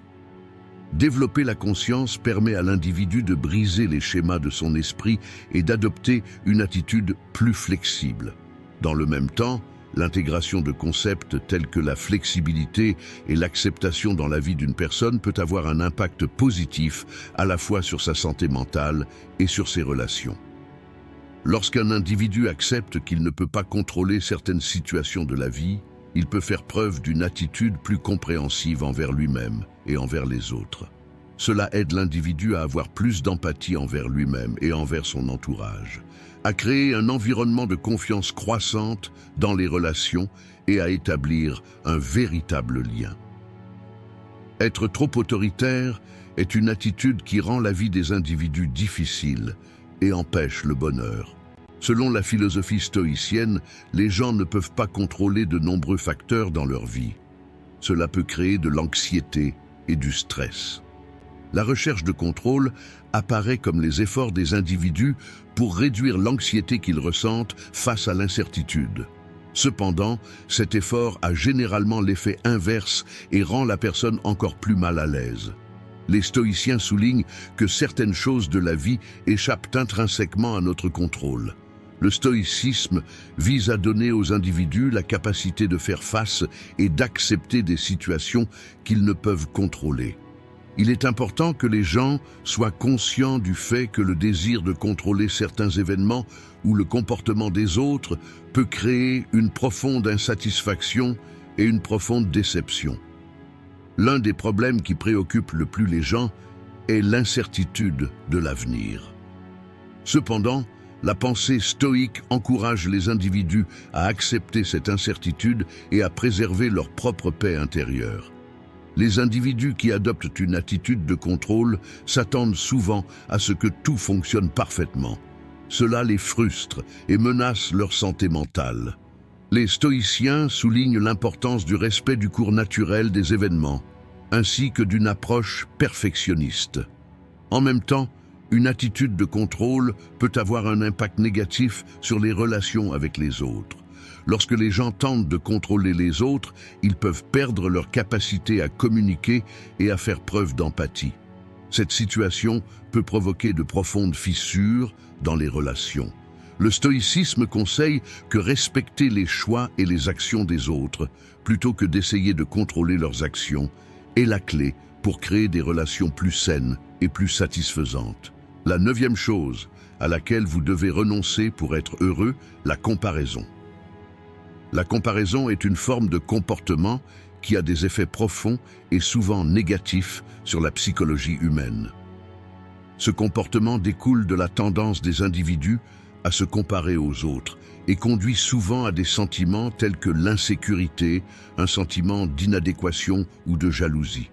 Développer la conscience permet à l'individu de briser les schémas de son esprit et d'adopter une attitude plus flexible. Dans le même temps, l'intégration de concepts tels que la flexibilité et l'acceptation dans la vie d'une personne peut avoir un impact positif à la fois sur sa santé mentale et sur ses relations. Lorsqu'un individu accepte qu'il ne peut pas contrôler certaines situations de la vie, il peut faire preuve d'une attitude plus compréhensive envers lui-même et envers les autres. Cela aide l'individu à avoir plus d'empathie envers lui-même et envers son entourage, à créer un environnement de confiance croissante dans les relations et à établir un véritable lien. Être trop autoritaire est une attitude qui rend la vie des individus difficile et empêche le bonheur. Selon la philosophie stoïcienne, les gens ne peuvent pas contrôler de nombreux facteurs dans leur vie. Cela peut créer de l'anxiété et du stress. La recherche de contrôle apparaît comme les efforts des individus pour réduire l'anxiété qu'ils ressentent face à l'incertitude. Cependant, cet effort a généralement l'effet inverse et rend la personne encore plus mal à l'aise. Les stoïciens soulignent que certaines choses de la vie échappent intrinsèquement à notre contrôle. Le stoïcisme vise à donner aux individus la capacité de faire face et d'accepter des situations qu'ils ne peuvent contrôler. Il est important que les gens soient conscients du fait que le désir de contrôler certains événements ou le comportement des autres peut créer une profonde insatisfaction et une profonde déception. L'un des problèmes qui préoccupent le plus les gens est l'incertitude de l'avenir. Cependant, la pensée stoïque encourage les individus à accepter cette incertitude et à préserver leur propre paix intérieure. Les individus qui adoptent une attitude de contrôle s'attendent souvent à ce que tout fonctionne parfaitement. Cela les frustre et menace leur santé mentale. Les stoïciens soulignent l'importance du respect du cours naturel des événements, ainsi que d'une approche perfectionniste. En même temps, une attitude de contrôle peut avoir un impact négatif sur les relations avec les autres. Lorsque les gens tentent de contrôler les autres, ils peuvent perdre leur capacité à communiquer et à faire preuve d'empathie. Cette situation peut provoquer de profondes fissures dans les relations. Le stoïcisme conseille que respecter les choix et les actions des autres, plutôt que d'essayer de contrôler leurs actions, est la clé pour créer des relations plus saines et plus satisfaisantes. La 9e chose à laquelle vous devez renoncer pour être heureux, la comparaison. La comparaison est une forme de comportement qui a des effets profonds et souvent négatifs sur la psychologie humaine. Ce comportement découle de la tendance des individus à se comparer aux autres et conduit souvent à des sentiments tels que l'insécurité, un sentiment d'inadéquation ou de jalousie.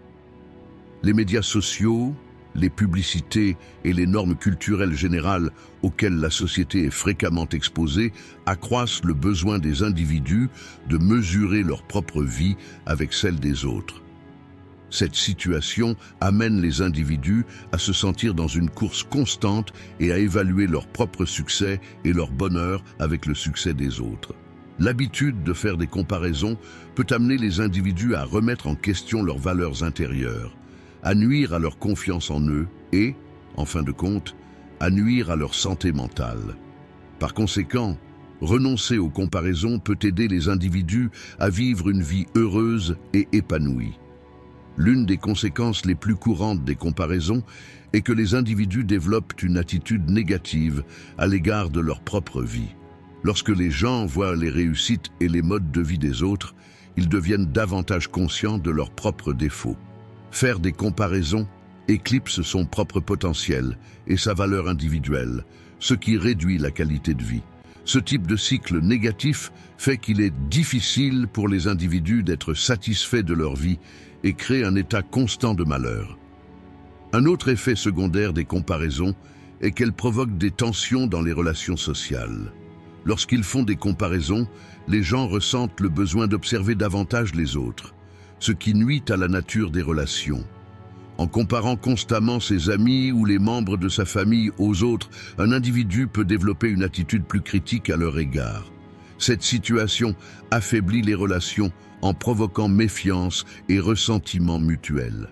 Les médias sociaux, les publicités et les normes culturelles générales auxquelles la société est fréquemment exposée accroissent le besoin des individus de mesurer leur propre vie avec celle des autres. Cette situation amène les individus à se sentir dans une course constante et à évaluer leur propre succès et leur bonheur avec le succès des autres. L'habitude de faire des comparaisons peut amener les individus à remettre en question leurs valeurs intérieures, à nuire à leur confiance en eux et, en fin de compte, à nuire à leur santé mentale. Par conséquent, renoncer aux comparaisons peut aider les individus à vivre une vie heureuse et épanouie. L'une des conséquences les plus courantes des comparaisons est que les individus développent une attitude négative à l'égard de leur propre vie. Lorsque les gens voient les réussites et les modes de vie des autres, ils deviennent davantage conscients de leurs propres défauts. Faire des comparaisons éclipse son propre potentiel et sa valeur individuelle, ce qui réduit la qualité de vie. Ce type de cycle négatif fait qu'il est difficile pour les individus d'être satisfaits de leur vie et crée un état constant de malheur. Un autre effet secondaire des comparaisons est qu'elles provoquent des tensions dans les relations sociales. Lorsqu'ils font des comparaisons, les gens ressentent le besoin d'observer davantage les autres, ce qui nuit à la nature des relations. En comparant constamment ses amis ou les membres de sa famille aux autres, un individu peut développer une attitude plus critique à leur égard. Cette situation affaiblit les relations en provoquant méfiance et ressentiment mutuel.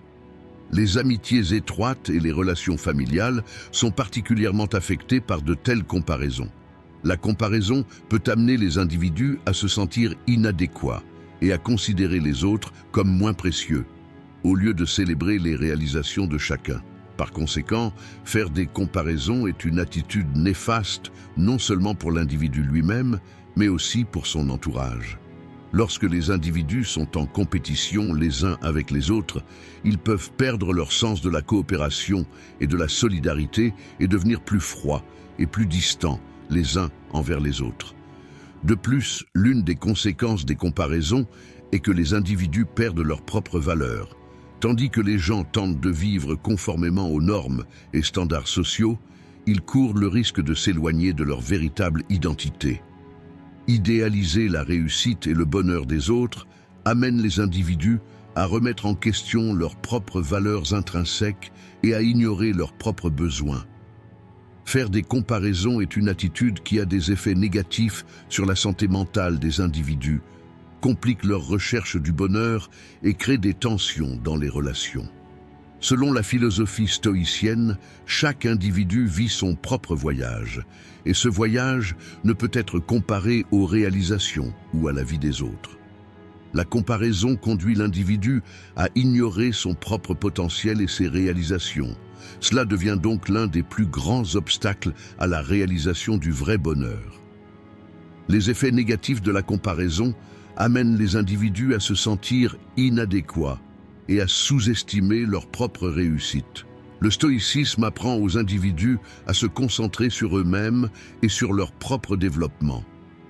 Les amitiés étroites et les relations familiales sont particulièrement affectées par de telles comparaisons. La comparaison peut amener les individus à se sentir inadéquats et à considérer les autres comme moins précieux, au lieu de célébrer les réalisations de chacun. Par conséquent, faire des comparaisons est une attitude néfaste non seulement pour l'individu lui-même, mais aussi pour son entourage. Lorsque les individus sont en compétition les uns avec les autres, ils peuvent perdre leur sens de la coopération et de la solidarité et devenir plus froids et plus distants les uns envers les autres. De plus, l'une des conséquences des comparaisons est que les individus perdent leur propre valeur. Tandis que les gens tentent de vivre conformément aux normes et standards sociaux, ils courent le risque de s'éloigner de leur véritable identité. Idéaliser la réussite et le bonheur des autres amène les individus à remettre en question leurs propres valeurs intrinsèques et à ignorer leurs propres besoins. Faire des comparaisons est une attitude qui a des effets négatifs sur la santé mentale des individus, complique leur recherche du bonheur et crée des tensions dans les relations. Selon la philosophie stoïcienne, chaque individu vit son propre voyage, et ce voyage ne peut être comparé aux réalisations ou à la vie des autres. La comparaison conduit l'individu à ignorer son propre potentiel et ses réalisations. Cela devient donc l'un des plus grands obstacles à la réalisation du vrai bonheur. Les effets négatifs de la comparaison amènent les individus à se sentir inadéquats et à sous-estimer leur propre réussite. Le stoïcisme apprend aux individus à se concentrer sur eux-mêmes et sur leur propre développement.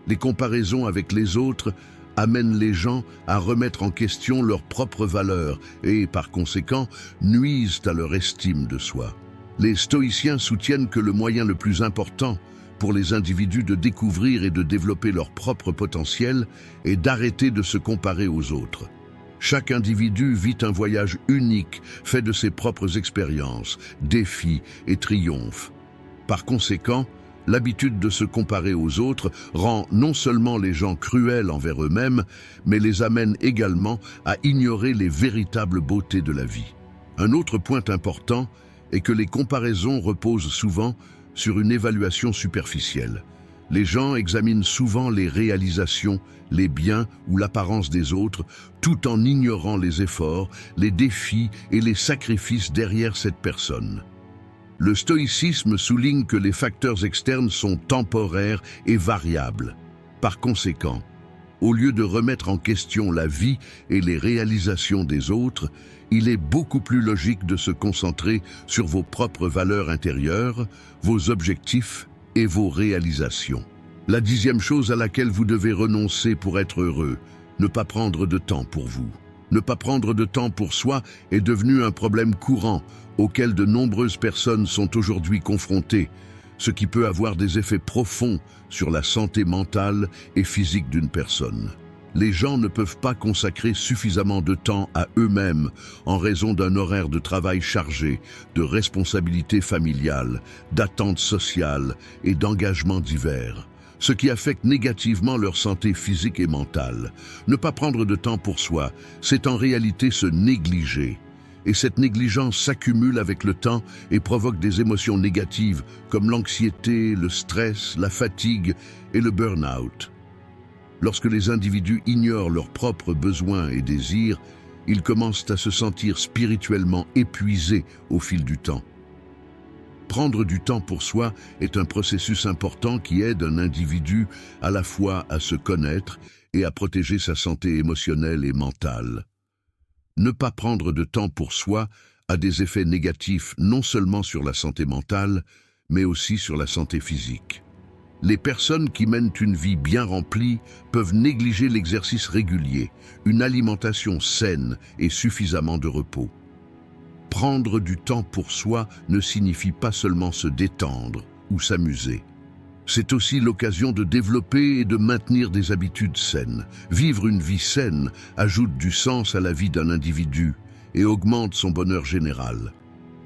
Les comparaisons avec les autres amènent les gens à remettre en question leurs propres valeurs et, par conséquent, nuisent à leur estime de soi. Les stoïciens soutiennent que le moyen le plus important pour les individus de découvrir et de développer leur propre potentiel est d'arrêter de se comparer aux autres. Chaque individu vit un voyage unique, fait de ses propres expériences, défis et triomphes. Par conséquent, l'habitude de se comparer aux autres rend non seulement les gens cruels envers eux-mêmes, mais les amène également à ignorer les véritables beautés de la vie. Un autre point important est que les comparaisons reposent souvent sur une évaluation superficielle. Les gens examinent souvent les réalisations, les biens ou l'apparence des autres, tout en ignorant les efforts, les défis et les sacrifices derrière cette personne. Le stoïcisme souligne que les facteurs externes sont temporaires et variables. Par conséquent, au lieu de remettre en question la vie et les réalisations des autres, il est beaucoup plus logique de se concentrer sur vos propres valeurs intérieures, vos objectifs et vos réalisations. La 10e chose à laquelle vous devez renoncer pour être heureux, ne pas prendre de temps pour vous. Ne pas prendre de temps pour soi est devenu un problème courant auquel de nombreuses personnes sont aujourd'hui confrontées, ce qui peut avoir des effets profonds sur la santé mentale et physique d'une personne. Les gens ne peuvent pas consacrer suffisamment de temps à eux-mêmes en raison d'un horaire de travail chargé, de responsabilités familiales, d'attentes sociales et d'engagements divers, ce qui affecte négativement leur santé physique et mentale. Ne pas prendre de temps pour soi, c'est en réalité se négliger. Et cette négligence s'accumule avec le temps et provoque des émotions négatives comme l'anxiété, le stress, la fatigue et le burn-out. Lorsque les individus ignorent leurs propres besoins et désirs, ils commencent à se sentir spirituellement épuisés au fil du temps. Prendre du temps pour soi est un processus important qui aide un individu à la fois à se connaître et à protéger sa santé émotionnelle et mentale. Ne pas prendre de temps pour soi a des effets négatifs non seulement sur la santé mentale, mais aussi sur la santé physique. Les personnes qui mènent une vie bien remplie peuvent négliger l'exercice régulier, une alimentation saine et suffisamment de repos. Prendre du temps pour soi ne signifie pas seulement se détendre ou s'amuser. C'est aussi l'occasion de développer et de maintenir des habitudes saines. Vivre une vie saine ajoute du sens à la vie d'un individu et augmente son bonheur général.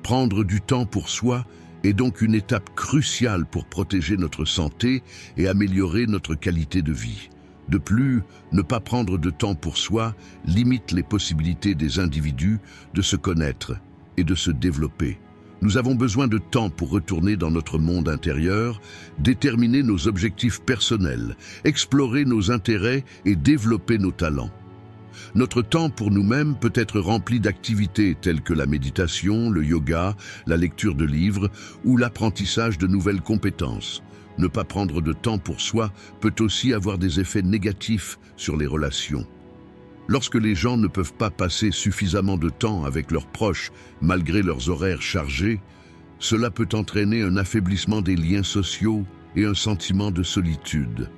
Prendre du temps pour soi est donc une étape cruciale pour protéger notre santé et améliorer notre qualité de vie. De plus, ne pas prendre de temps pour soi limite les possibilités des individus de se connaître et de se développer. Nous avons besoin de temps pour retourner dans notre monde intérieur, déterminer nos objectifs personnels, explorer nos intérêts et développer nos talents. Notre temps pour nous-mêmes peut être rempli d'activités telles que la méditation, le yoga, la lecture de livres ou l'apprentissage de nouvelles compétences. Ne pas prendre de temps pour soi peut aussi avoir des effets négatifs sur les relations. Lorsque les gens ne peuvent pas passer suffisamment de temps avec leurs proches malgré leurs horaires chargés, cela peut entraîner un affaiblissement des liens sociaux et un sentiment de solitude.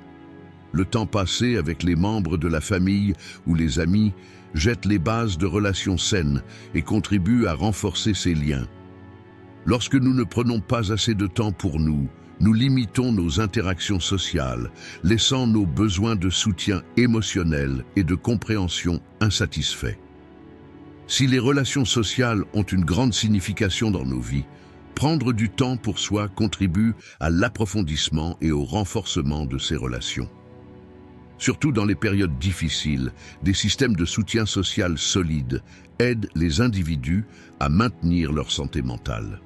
Le temps passé avec les membres de la famille ou les amis jette les bases de relations saines et contribue à renforcer ces liens. Lorsque nous ne prenons pas assez de temps pour nous, nous limitons nos interactions sociales, laissant nos besoins de soutien émotionnel et de compréhension insatisfaits. Si les relations sociales ont une grande signification dans nos vies, prendre du temps pour soi contribue à l'approfondissement et au renforcement de ces relations. Surtout dans les périodes difficiles, des systèmes de soutien social solides aident les individus à maintenir leur santé mentale.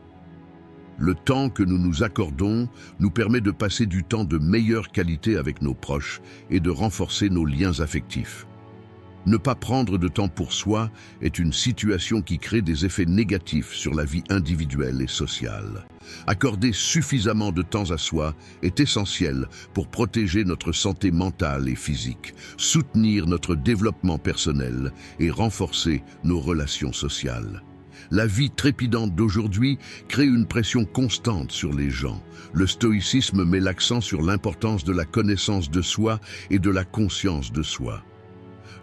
Le temps que nous nous accordons nous permet de passer du temps de meilleure qualité avec nos proches et de renforcer nos liens affectifs. Ne pas prendre de temps pour soi est une situation qui crée des effets négatifs sur la vie individuelle et sociale. Accorder suffisamment de temps à soi est essentiel pour protéger notre santé mentale et physique, soutenir notre développement personnel et renforcer nos relations sociales. La vie trépidante d'aujourd'hui crée une pression constante sur les gens. Le stoïcisme met l'accent sur l'importance de la connaissance de soi et de la conscience de soi.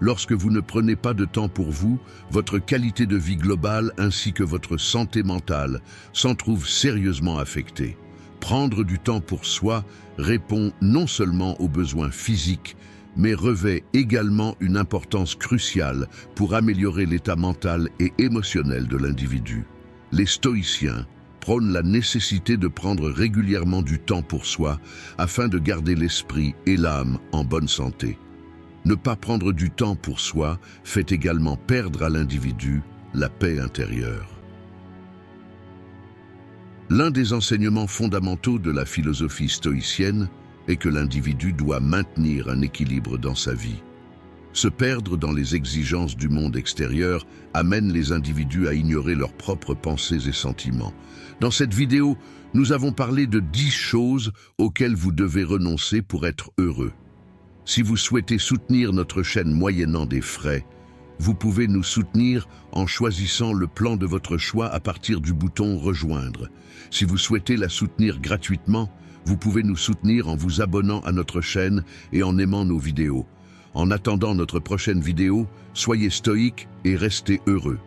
Lorsque vous ne prenez pas de temps pour vous, votre qualité de vie globale ainsi que votre santé mentale s'en trouvent sérieusement affectées. Prendre du temps pour soi répond non seulement aux besoins physiques, mais revêt également une importance cruciale pour améliorer l'état mental et émotionnel de l'individu. Les stoïciens prônent la nécessité de prendre régulièrement du temps pour soi afin de garder l'esprit et l'âme en bonne santé. Ne pas prendre du temps pour soi fait également perdre à l'individu la paix intérieure. L'un des enseignements fondamentaux de la philosophie stoïcienne est que l'individu doit maintenir un équilibre dans sa vie. Se perdre dans les exigences du monde extérieur amène les individus à ignorer leurs propres pensées et sentiments. Dans cette vidéo, nous avons parlé de 10 choses auxquelles vous devez renoncer pour être heureux. Si vous souhaitez soutenir notre chaîne moyennant des frais, vous pouvez nous soutenir en choisissant le plan de votre choix à partir du bouton « Rejoindre ». Si vous souhaitez la soutenir gratuitement, vous pouvez nous soutenir en vous abonnant à notre chaîne et en aimant nos vidéos. En attendant notre prochaine vidéo, soyez stoïques et restez heureux.